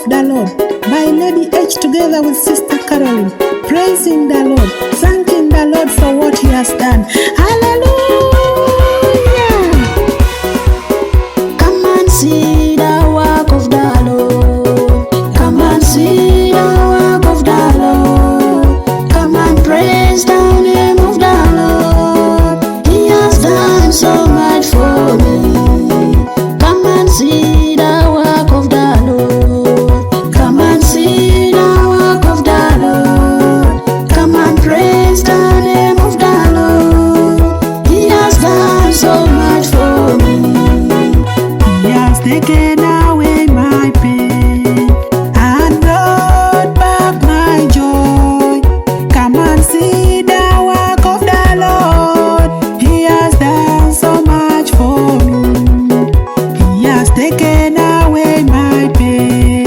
the Lord by LadyH together with Sister Caroline. Praising the Lord, thanking the Lord for what He has done. Hallelujah! Come and see the work of the Lord. Come and see the work of the Lord. Come and praise the name of the Lord. He has done so much for me. Come and see the work of the Lord. Come and see the work of the Lord. Come and praise the name of the Lord. He has done so much for me. He has taken away my pain and brought back my joy. Come and see the work of the Lord. He has done so much for me. He has taken away my pain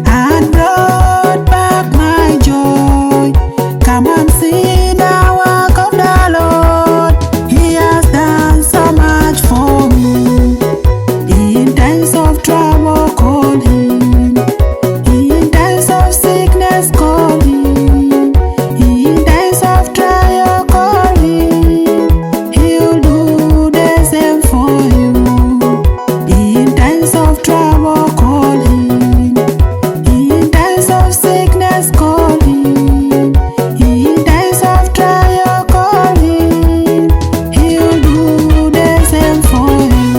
and brought back my joy. Come and see the work of the Lord. He has done so much for me. In times of trouble, call Him. In times of sickness, call Him. In times of trial, call Him. He'll do the same for you. In times of trouble, call Him. In times of sickness, call Him. In times of trial, call Him. He'll do the same for you.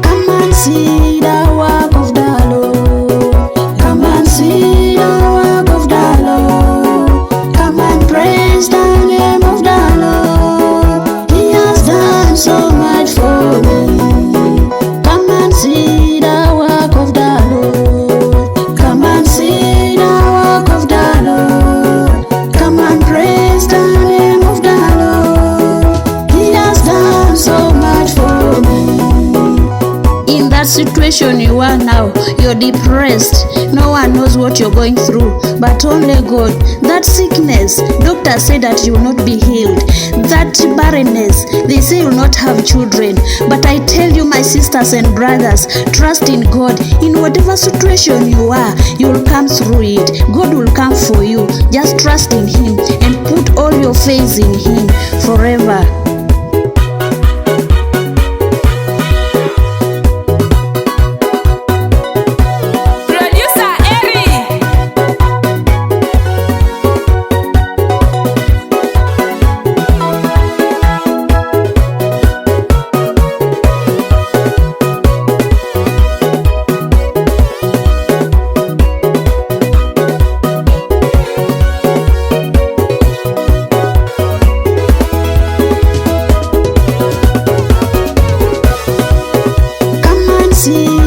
Come and see the work of the Lord. Come and see the work of the Lord. Come and praise the name of the Lord. He has done so much for me. Come and see the work of the Lord. Come and see the work of the Lord. Come and praise the name of the Lord. He has done so much for me. In that situation you are now, you're depressed. No one knows what you're going through, but only God. That sickness, doctor said that you will not be healed. That barrenness, they say you will not have children. But I tell you, my sisters and brothers, trust in God. In whatever situation you are, you will come through it. God will come for you. Just trust in Him and put all your faith in Him forever. See